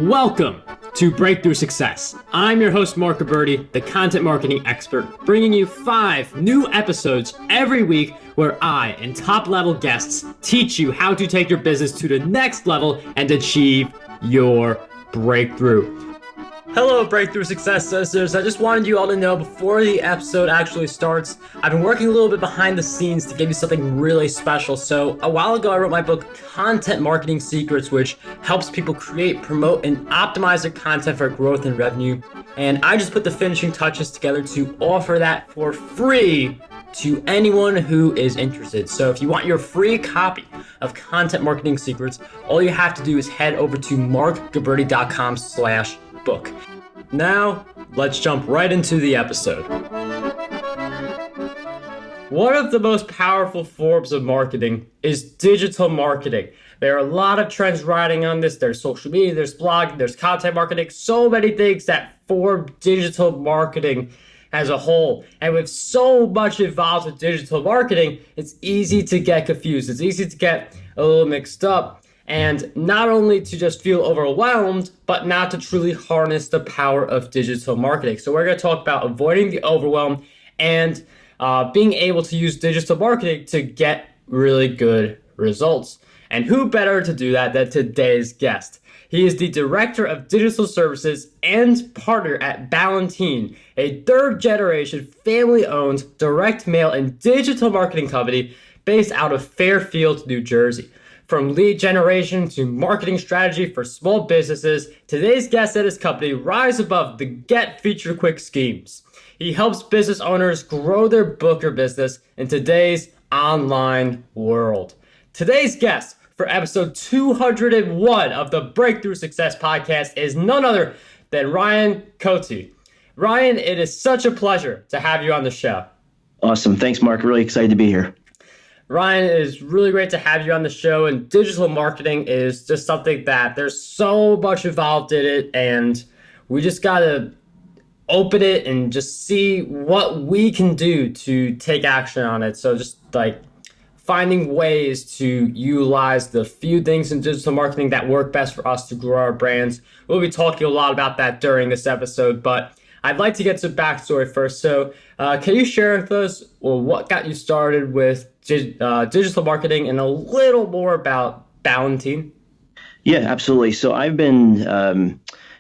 Welcome to Breakthrough Success. I'm your host, Mark Gabberty, the content marketing expert, bringing you 5 new episodes every week where I and top-level guests teach you how to take your business to the next level and achieve your breakthrough. Hello, Breakthrough Success listeners. I just wanted you all to know before the episode actually starts, I've been working a little bit behind the scenes to give you something really special. So a while ago, I wrote my book, Content Marketing Secrets, which helps people create, promote, and optimize their content for growth and revenue. And I just put the finishing touches together to offer that for free to anyone who is interested. So if you want your free copy of Content Marketing Secrets, all you have to do is head over to markgabberty.com/book. Now, let's jump right into the episode. One of the most powerful forms of marketing is digital marketing. There are a lot of trends riding on this. There's social media, there's blogging, there's content marketing, so many things that form digital marketing as a whole. And with so much involved with digital marketing, it's easy to get confused. It's easy to get a little mixed up. And not only to just feel overwhelmed, but not to truly harness the power of digital marketing. So we're going to talk about avoiding the overwhelm and being able to use digital marketing to get really good results. And who better to do that than today's guest? He is the Director of Digital Services and partner at Ballantine, a third-generation family-owned direct mail and digital marketing company based out of Fairfield, New Jersey. From lead generation to marketing strategy for small businesses, today's guest at his company rise above the get feature quick schemes. He helps business owners grow their book or business in today's online world. Today's guest for episode 201 of the Breakthrough Success podcast is none other than Ryan Cote. Ryan, it is such a pleasure to have you on the show. Awesome. Thanks, Mark. Really excited to be here. Ryan, it is really great to have you on the show, and digital marketing is just something that there's so much involved in it, and we just got to open it and just see what we can do to take action on it. So just like finding ways to utilize the few things in digital marketing that work best for us to grow our brands. We'll be talking a lot about that during this episode, but I'd like to get some backstory first. So can you share with us what got you started with digital marketing and a little more about Ballantine? Yeah, absolutely. So I've been,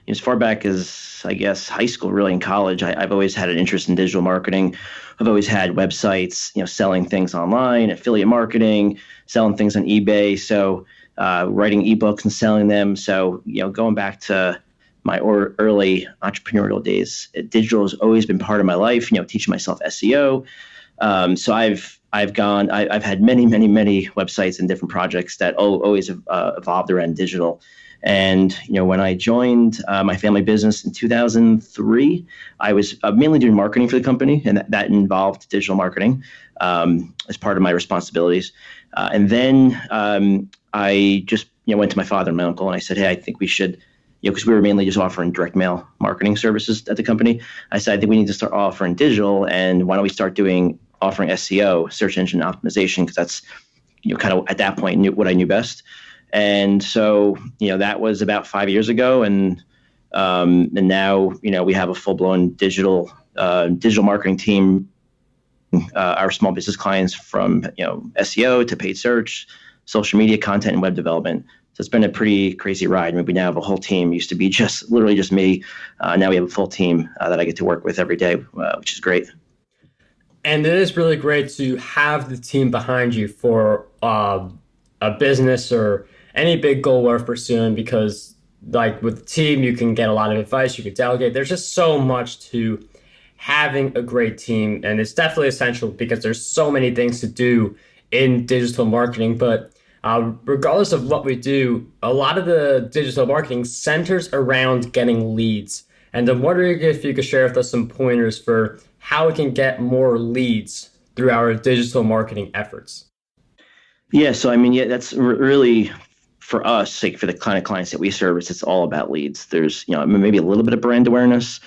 as far back as, I guess, high school, really in college, I've always had an interest in digital marketing. I've always had websites, selling things online, affiliate marketing, selling things on eBay. So writing ebooks and selling them. So, going back to my early entrepreneurial days, digital has always been part of my life, teaching myself SEO. So I've had many websites and different projects that always evolved around digital. And, when I joined my family business in 2003, I was mainly doing marketing for the company, and that involved digital marketing as part of my responsibilities. And then I just went to my father and my uncle, and I said, hey, I think we should, because we were mainly just offering direct mail marketing services at the company. I said, I think we need to start offering digital, and why don't we start offering SEO, search engine optimization, because that's, kind of at that point what I knew best. And so, that was about 5 years ago. And now, we have a full-blown digital marketing team, our small business clients from, SEO to paid search, social media content, and web development. So it's been a pretty crazy ride. I mean, we now have a whole team. It used to be literally just me. Now we have a full team that I get to work with every day, which is great. And it is really great to have the team behind you for a business or any big goal worth pursuing, because like with the team, you can get a lot of advice, you can delegate. There's just so much to having a great team. And it's definitely essential because there's so many things to do in digital marketing. But regardless of what we do, a lot of the digital marketing centers around getting leads. And I'm wondering if you could share with us some pointers for how we can get more leads through our digital marketing efforts. Yeah, so that's really for us, like for the kind of clients that we service, it's all about leads. There's, maybe a little bit of brand awareness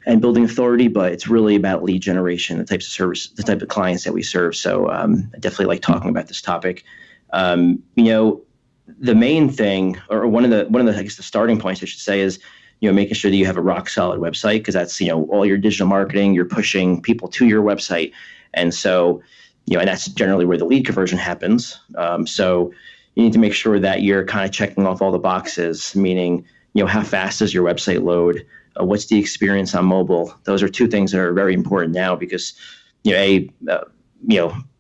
and building authority, but it's really about lead generation, the types of service, the type of clients that we serve. So I definitely like talking about this topic. the main thing, or one of the I guess the starting points I should say is, making sure that you have a rock solid website, because that's, all your digital marketing, you're pushing people to your website. And so, and that's generally where the lead conversion happens. So you need to make sure that you're kind of checking off all the boxes, meaning, how fast does your website load? What's the experience on mobile? Those are two things that are very important now, because,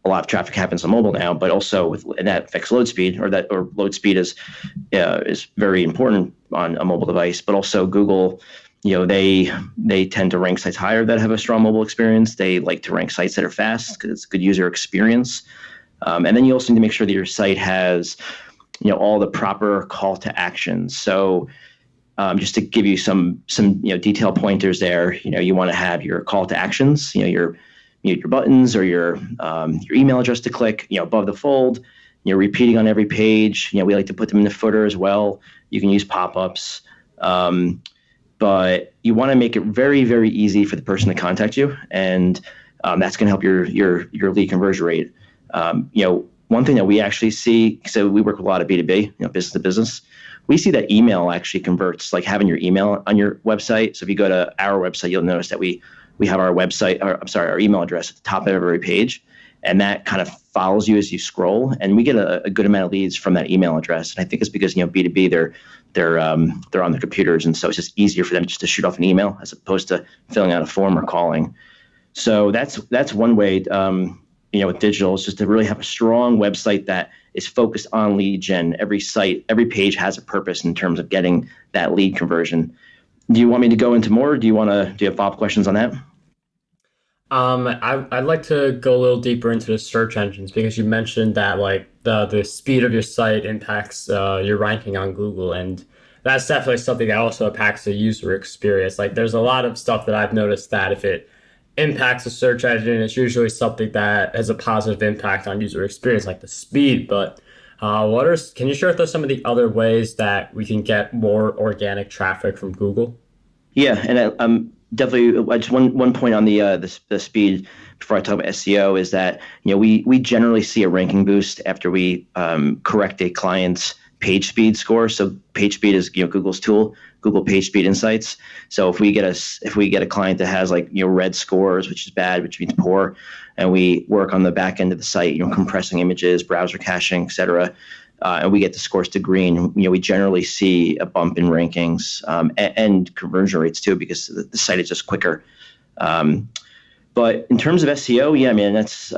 a lot of traffic happens on mobile now, but also and that affects load speed, or load speed is very important on a mobile device. But also Google, they tend to rank sites higher that have a strong mobile experience. They like to rank sites that are fast because it's a good user experience. And then you also need to make sure that your site has, all the proper call to actions. So just to give you some detail pointers there, you want to have your call to actions, your buttons, or your email address to click, above the fold, repeating on every page. We like to put them in the footer as well. You can use pop-ups, but you want to make it very, very easy for the person to contact you, and that's going to help your lead conversion rate. One thing that we actually see, so we work with a lot of B2B, business to business. We see that email actually converts, like having your email on your website. So if you go to our website, you'll notice that we have our website, our email address at the top of every page, and that kind of follows you as you scroll. And we get a good amount of leads from that email address. And I think it's because, B2B, they're on their computers, and so it's just easier for them just to shoot off an email as opposed to filling out a form or calling. So that's one way, with digital, is just to really have a strong website that is focused on lead gen. Every page has a purpose in terms of getting that lead conversion. Do you want me to go into more? Do you have follow-up questions on that? I'd like to go a little deeper into the search engines, because you mentioned that like the speed of your site impacts your ranking on Google, and that's definitely something that also impacts the user experience. Like there's a lot of stuff that I've noticed that if it impacts the search engine, it's usually something that has a positive impact on user experience, like the speed. But can you share with us some of the other ways that we can get more organic traffic from Google? Yeah, and definitely just one point on the speed before I talk about SEO is that we generally see a ranking boost after we correct a client's page speed score. So page speed is Google's tool, Google Page Speed Insights. So if we get a client that has red scores, which is bad, which means poor, and we work on the back end of the site, compressing images, browser caching, et cetera, and we get the scores to green, we generally see a bump in rankings and conversion rates too, because the site is just quicker. But in terms of SEO, yeah, man, that's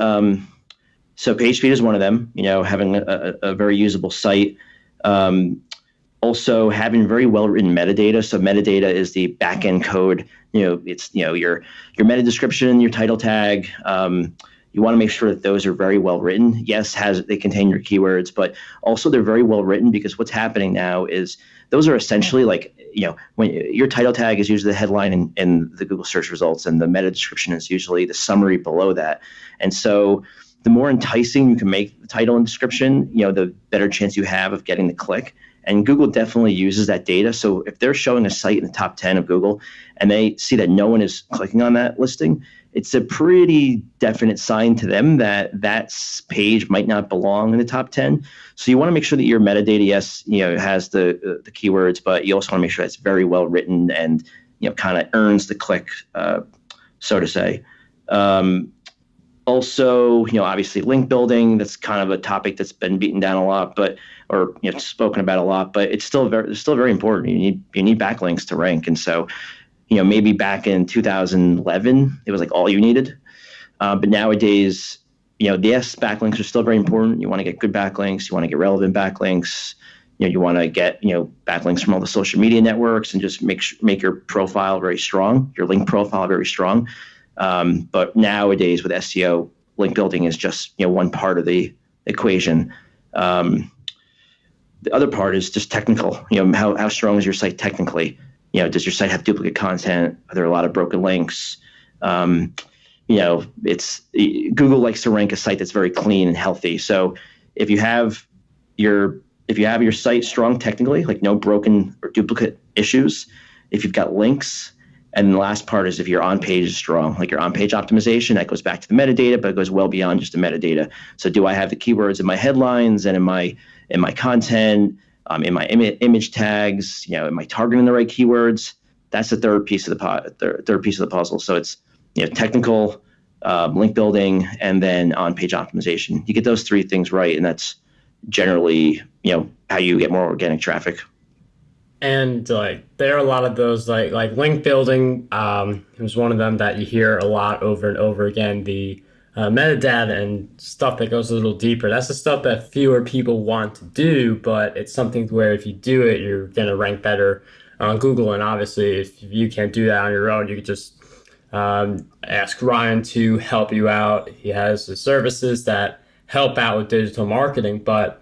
so page speed is one of them. Having a very usable site. Also having very well written metadata. So metadata is the back end code. It's your meta description, your title tag. You want to make sure that those are very well written. Yes, they contain your keywords, but also they're very well written, because what's happening now is those are essentially when your title tag is usually the headline in the Google search results, and the meta description is usually the summary below that. And so the more enticing you can make the title and description, the better chance you have of getting the click. And Google definitely uses that data. So if they're showing a site in the top 10 of Google and they see that no one is clicking on that listing, it's a pretty definite sign to them that that page might not belong in the top 10. So you want to make sure that your metadata, yes, has the keywords, but you also want to make sure it's very well written and, kind of earns the click, so to say. Also, obviously link building, that's kind of a topic that's been beaten down a lot, or spoken about a lot, but it's still very important. You need backlinks to rank. And so, maybe back in 2011, it was like all you needed. But nowadays, yes, backlinks are still very important. You want to get good backlinks. You want to get relevant backlinks. You want to get, backlinks from all the social media networks, and just make your profile very strong, your link profile very strong. But nowadays with SEO, link building is just, one part of the equation. The other part is just technical. How strong is your site technically? Does your site have duplicate content? Are there a lot of broken links? It's Google likes to rank a site that's very clean and healthy. So if you have your site strong technically, like no broken or duplicate issues, if you've got links, And the last part is if your on-page is strong, like your on-page optimization, that goes back to the metadata, but it goes well beyond just the metadata. So do I have the keywords in my headlines and in my content, in my image tags, am I targeting the right keywords? That's the third piece of the puzzle. So it's technical, link building, and then on-page optimization. You get those three things right, and that's generally how you get more organic traffic. And there are a lot of those like link building. It was one of them that you hear a lot over and over again. The metadata and stuff that goes a little deeper. That's the stuff that fewer people want to do, but it's something where if you do it, you're gonna rank better on Google. And obviously, if you can't do that on your own, you could just ask Ryan to help you out. He has the services that help out with digital marketing, but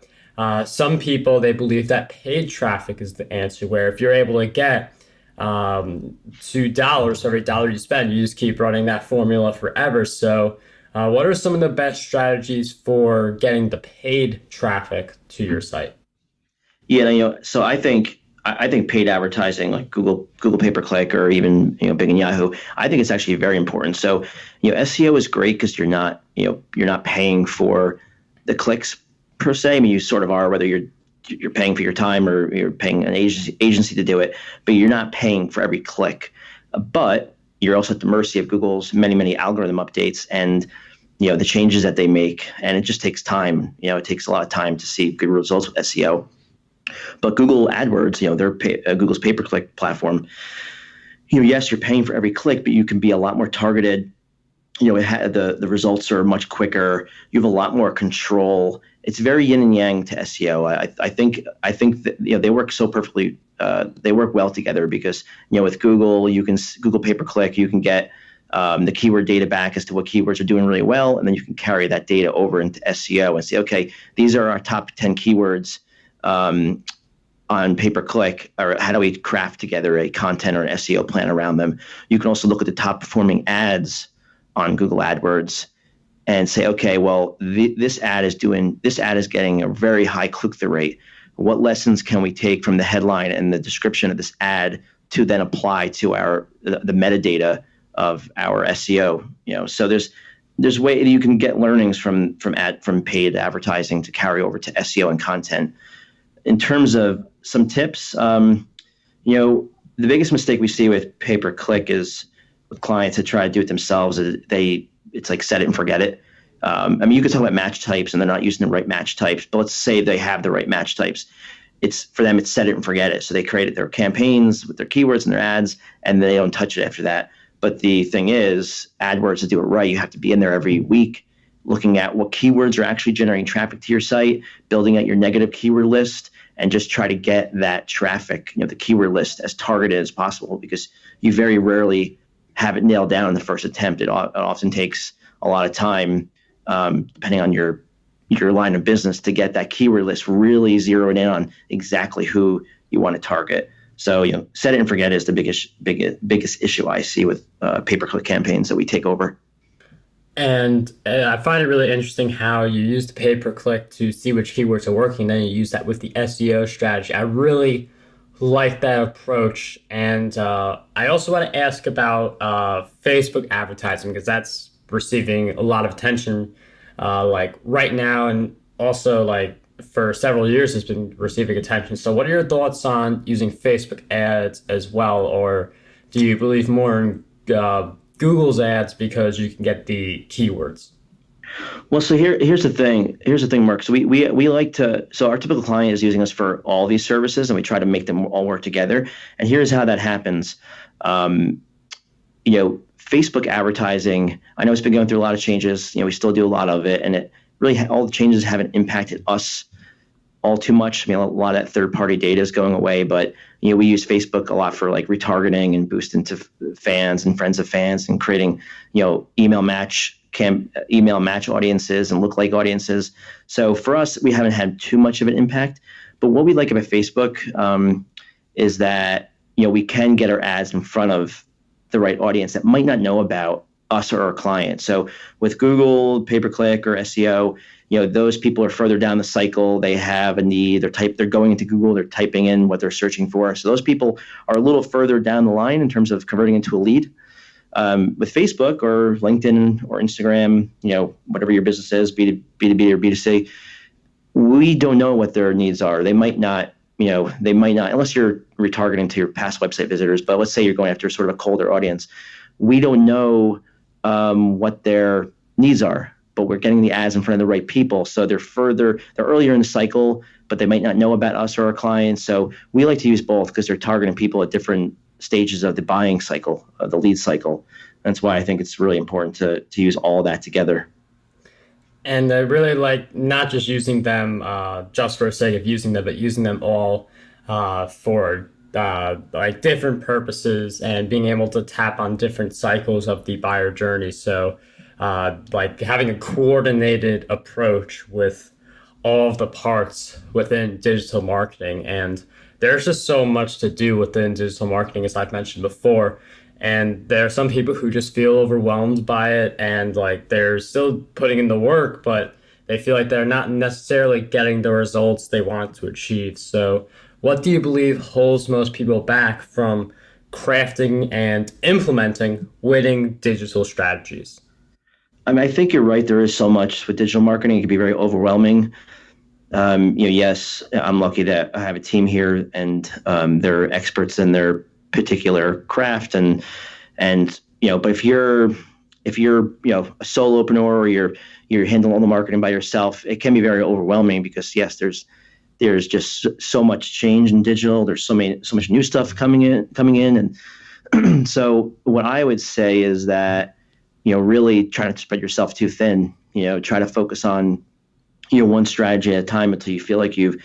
some people, they believe that paid traffic is the answer, where if you're able to get $2 for every dollar you spend, you just keep running that formula forever. So what are some of the best strategies for getting the paid traffic to your site? Yeah, so I think paid advertising like Google pay-per-click or even Bing and Yahoo, I think it's actually very important. So SEO is great because you're not paying for the clicks per se. I mean, you sort of are, whether you're paying for your time or you're paying an agency to do it, but you're not paying for every click. But you're also at the mercy of Google's many algorithm updates and the changes that they make, and it just takes time. It takes a lot of time to see good results with SEO. But Google AdWords, they're Google's pay-per-click platform. Yes, you're paying for every click, but you can be a lot more targeted. The results are much quicker. You have a lot more control. It's very yin and yang to SEO. I think that they work so perfectly. They work well together because with Google, Google pay-per-click, you can get the keyword data back as to what keywords are doing really well, and then you can carry that data over into SEO and say, okay, these are our top 10 keywords on pay-per-click, or how do we craft together a content or an SEO plan around them? You can also look at the top performing ads on Google AdWords and say, okay, well, this ad is getting a very high click-through rate. What lessons can we take from the headline and the description of this ad to then apply to the metadata of our SEO? So there's way you can get learnings from paid advertising to carry over to SEO and content. In terms of some tips, the biggest mistake we see with pay-per-click is with clients that try to do it themselves. It's like set it and forget it. You could talk about match types and they're not using the right match types, but let's say they have the right match types. For them, it's set it and forget it. So they created their campaigns with their keywords and their ads, and they don't touch it after that. But the thing is, AdWords, to do it right, you have to be in there every week looking at what keywords are actually generating traffic to your site, building out your negative keyword list, and just try to get that traffic, the keyword list, as targeted as possible, because you very rarely have it nailed down in the first attempt. It often takes a lot of time, depending on your line of business, to get that keyword list really zeroed in on exactly who you want to target. So, set it and forget is the biggest issue I see with pay-per-click campaigns that we take over. And I find it really interesting how you use the pay-per-click to see which keywords are working, then you use that with the SEO strategy. I really like that approach. And I also want to ask about Facebook advertising, because that's receiving a lot of attention right now, and also for several years has been receiving attention. So what are your thoughts on using Facebook ads as well, or do you believe more in Google's ads because you can get the keywords? Well, so here's the thing. Mark. So we like to. So our typical client is using us for all these services, and we try to make them all work together. And here's how that happens. Facebook advertising, I know it's been going through a lot of changes. We still do a lot of it, and it really all the changes haven't impacted us all too much. A lot of that third-party data is going away, but we use Facebook a lot for retargeting and boosting to fans and friends of fans and creating email match audiences and lookalike audiences. So for us, we haven't had too much of an impact. But what we like about Facebook is that we can get our ads in front of the right audience that might not know about us or our client. So with Google, pay-per-click or SEO, those people are further down the cycle. They have a need. They're going into Google. They're typing in what they're searching for. So those people are a little further down the line in terms of converting into a lead. With Facebook or LinkedIn or Instagram, whatever your business is, B2B or B2C, we don't know what their needs are. They might not, unless you're retargeting to your past website visitors. But let's say you're going after sort of a colder audience. We don't know what their needs are, but we're getting the ads in front of the right people. So they're earlier in the cycle, but they might not know about us or our clients. So we like to use both because they're targeting people at different stages of the buying cycle, of the lead cycle. That's why I think it's really important to use all that together. And I really like not just using them just for the sake of using them, but using them all for like different purposes and being able to tap on different cycles of the buyer journey. So like having a coordinated approach with all of the parts within digital marketing. And there's just so much to do within digital marketing, as I've mentioned before. And there are some people who just feel overwhelmed by it and like they're still putting in the work, but they feel like they're not necessarily getting the results they want to achieve. So what do you believe holds most people back from crafting and implementing winning digital strategies? I mean, I think you're right. There is so much with digital marketing. It can be very overwhelming. Yes, I'm lucky that I have a team here and they're experts in their particular craft and but if you're a solopreneur or you're handling all the marketing by yourself, it can be very overwhelming because yes, there's just so much change in digital. There's so much new stuff coming in and so what I would say is that really try not to spread yourself too thin. Try to focus on one strategy at a time until you feel like you've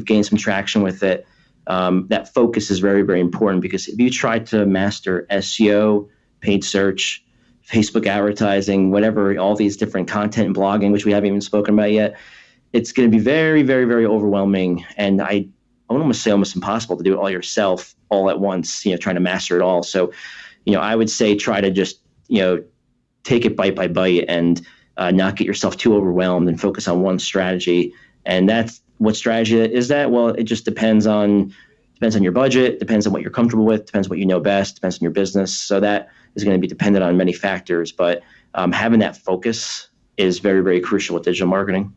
gained some traction with it. That focus is very, very important because if you try to master SEO, paid search, Facebook advertising, whatever, all these different content and blogging, which we haven't even spoken about yet, it's going to be very, very, very overwhelming. And I would almost say almost impossible to do it all yourself, all at once, trying to master it all. So, I would say try to just, take it bite by bite and not get yourself too overwhelmed and focus on one strategy. And that's what strategy is that? Well, it just depends on your budget, depends on what you're comfortable with, depends on what you know best, depends on your business. So that is going to be dependent on many factors. But having that focus is very, very crucial with digital marketing.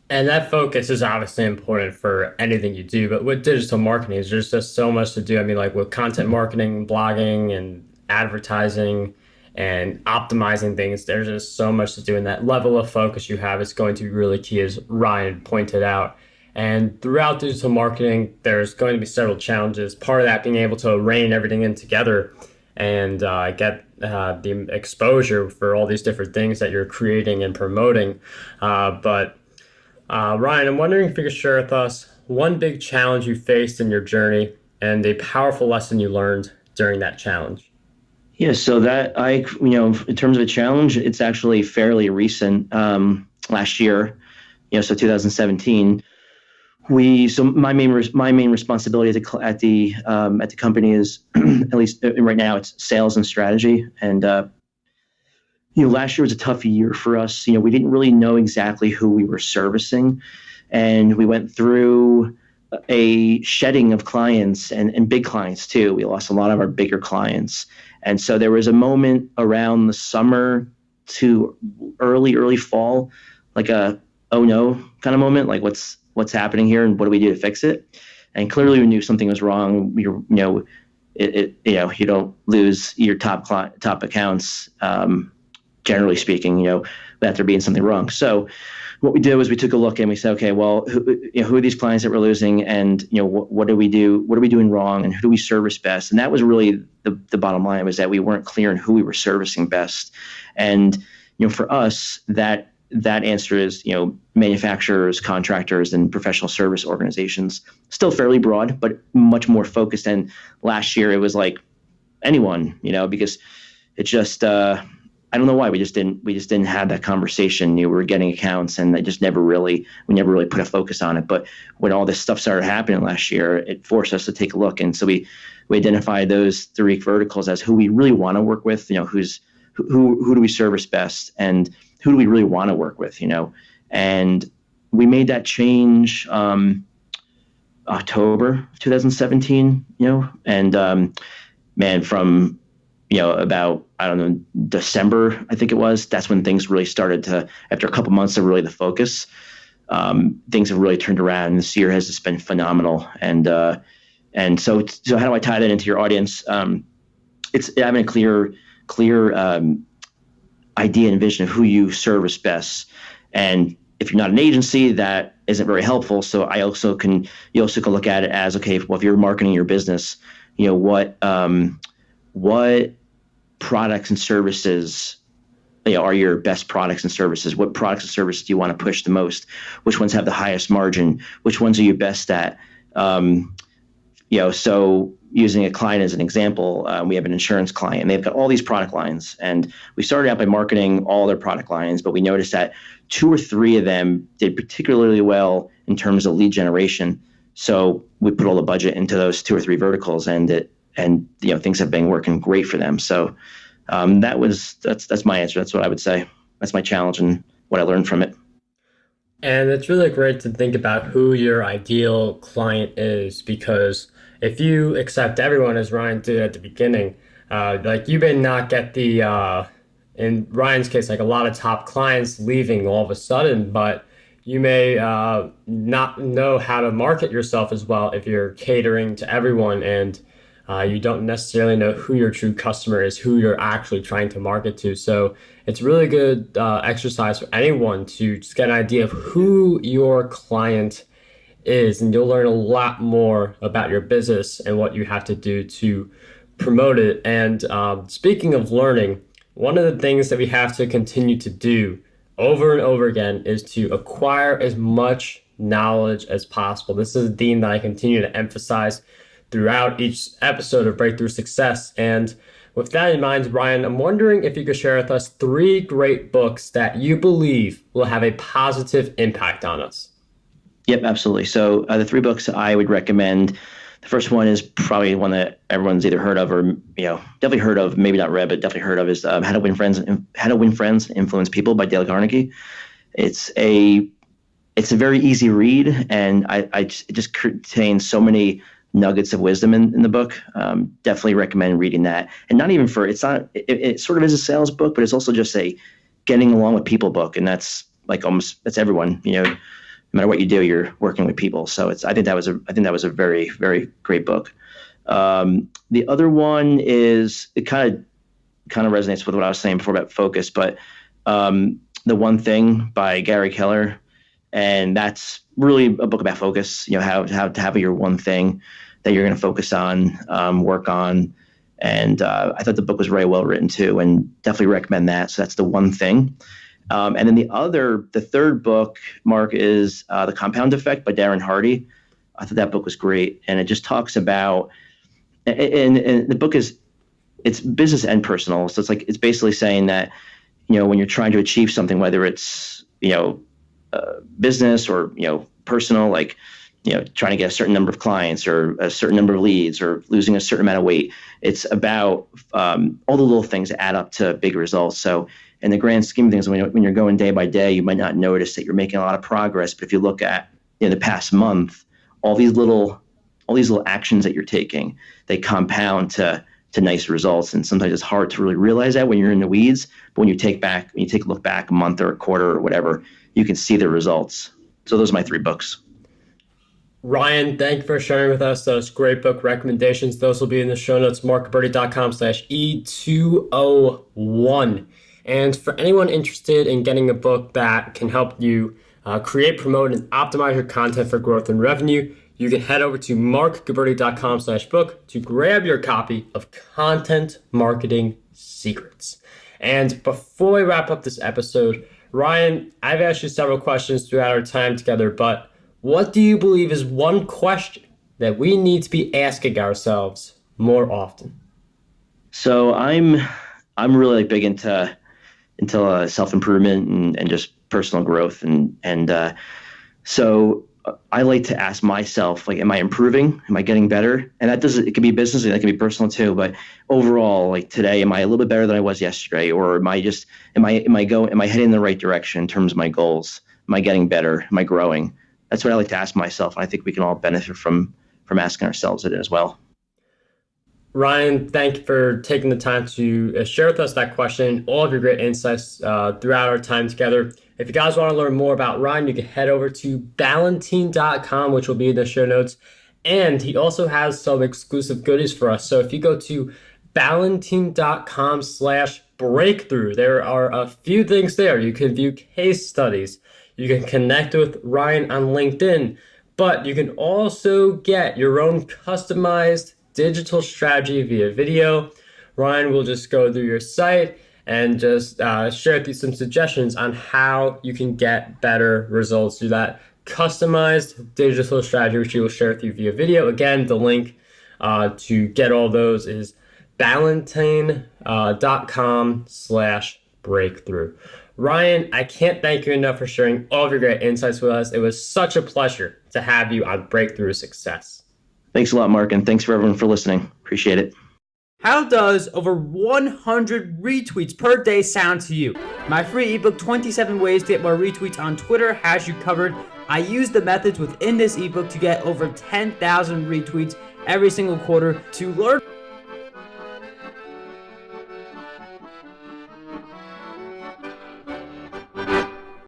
And that focus is obviously important for anything you do. But with digital marketing, there's just so much to do. I mean, like with content marketing, blogging, and advertising, and optimizing things, there's just so much to do, and that level of focus you have is going to be really key, as Ryan pointed out. And throughout digital marketing, there's going to be several challenges. Part of that being able to rein everything in together and get the exposure for all these different things that you're creating and promoting. But Ryan, I'm wondering if you could share with us one big challenge you faced in your journey and a powerful lesson you learned during that challenge. Yeah, so that in terms of a challenge, it's actually fairly recent. Last year, so 2017. So my main responsibility at the company is at least right now it's sales and strategy. And last year was a tough year for us. We didn't really know exactly who we were servicing, and we went through a shedding of clients and big clients too. We lost a lot of our bigger clients. And so there was a moment around the summer to early fall, like a, oh no kind of moment, like what's happening here and what do we do to fix it? And clearly we knew something was wrong. You don't lose your top accounts, generally speaking, without there being something wrong. So what we did was we took a look and we said, okay, well, who are these clients that we're losing, and what do we do? What are we doing wrong, and who do we service best? And that was really the bottom line, was that we weren't clear on who we were servicing best. And for us, that answer is manufacturers, contractors, and professional service organizations. Still fairly broad, but much more focused. And last year it was like anyone, because it just I don't know why we just didn't have that conversation. We were getting accounts, and we never really put a focus on it. But when all this stuff started happening last year, it forced us to take a look. And so we identified those 3 verticals as who we really want to work with. Who's who do we service best, and who do we really want to work with, And we made that change October 2017, and man, from about, I don't know, December, I think it was, that's when things really started to, after a couple months of really the focus, things have really turned around, and this year has just been phenomenal. And so how do I tie that into your audience? It's having a clear idea and vision of who you service best. And if you're not an agency, that isn't very helpful. So you also can look at it as, okay, well, if you're marketing your business, what products and services are your best products and services? What products and services do you want to push the most? Which ones have the highest margin? Which ones are you best at? So using a client as an example, we have an insurance client, and they've got all these product lines. And we started out by marketing all their product lines, but we noticed that 2 or 3 of them did particularly well in terms of lead generation. So we put all the budget into those 2 or 3 verticals, and things have been working great for them. So that's my answer. That's what I would say. That's my challenge and what I learned from it. And it's really great to think about who your ideal client is, because if you accept everyone, as Ryan did at the beginning, like you may not get in Ryan's case, like a lot of top clients leaving all of a sudden, but you may not know how to market yourself as well if you're catering to everyone, and you don't necessarily know who your true customer is, who you're actually trying to market to. So it's really good exercise for anyone to just get an idea of who your client is, and you'll learn a lot more about your business and what you have to do to promote it. And speaking of learning, one of the things that we have to continue to do over and over again is to acquire as much knowledge as possible. This is a theme that I continue to emphasize throughout each episode of Breakthrough Success. And with that in mind, Ryan, I'm wondering if you could share with us 3 great books that you believe will have a positive impact on us. Yep, absolutely. So the 3 books I would recommend, the first one is probably one that everyone's either heard of or definitely heard of, maybe not read, but definitely heard of, is How to Win Friends and Influence People by Dale Carnegie. It's a very easy read, and it just contains so many nuggets of wisdom in the book. Definitely recommend reading that. And not even it sort of is a sales book, but it's also just a getting along with people book. And that's like that's everyone, no matter what you do, you're working with people. So I think that was a very, very great book. The other one is, it kind of resonates with what I was saying before about focus, but The One Thing by Gary Keller. And that's really a book about focus, how to have your one thing that you're going to focus on, work on. And I thought the book was very well written too, and definitely recommend that. So that's The One Thing. And then the third book, Mark, is The Compound Effect by Darren Hardy. I thought that book was great. And it just talks about, and the book it's business and personal. So it's basically saying that, when you're trying to achieve something, whether it's, business or, personal, like, trying to get a certain number of clients or a certain number of leads or losing a certain amount of weight, it's about all the little things that add up to big results. So in the grand scheme of things, when you're going day by day, you might not notice that you're making a lot of progress. But if you look at the past month, all these little actions that you're taking, they compound to nice results. And sometimes it's hard to really realize that when you're in the weeds. But when you take a look back a month or a quarter or whatever, you can see the results. So those are my 3 books. Ryan, thank you for sharing with us those great book recommendations. Those will be in the show notes, markgabirdy.com/E201. And for anyone interested in getting a book that can help you create, promote, and optimize your content for growth and revenue, you can head over to markgabirdy.com/book to grab your copy of Content Marketing Secrets. And before we wrap up this episode, Ryan, I've asked you several questions throughout our time together, but what do you believe is one question that we need to be asking ourselves more often? So I'm really big into self-improvement and just personal growth, and so I like to ask myself, like, am I improving? Am I getting better? And it can be business and that can be personal too. But overall, like today, am I a little bit better than I was yesterday? Or am I heading in the right direction in terms of my goals? Am I getting better? Am I growing? That's what I like to ask myself. And I think we can all benefit from asking ourselves it as well. Ryan, thank you for taking the time to share with us that question, all of your great insights throughout our time together. If you guys want to learn more about Ryan, you can head over to Ballantine.com, which will be in the show notes. And he also has some exclusive goodies for us. So if you go to Ballantine.com/breakthrough, there are a few things there. You can view case studies. You can connect with Ryan on LinkedIn, but you can also get your own customized digital strategy via video. Ryan will just go through your site and just share with you some suggestions on how you can get better results through that customized digital strategy, which he will share with you via video. Again, the link to get all those is Ballantine.com/breakthrough. Ryan, I can't thank you enough for sharing all of your great insights with us. It was such a pleasure to have you on Breakthrough Success. Thanks a lot, Mark, and thanks for everyone for listening. Appreciate it. How does over 100 retweets per day sound to you? My free ebook, 27 Ways to Get More Retweets on Twitter, has you covered. I use the methods within this ebook to get over 10,000 retweets every single quarter. To learn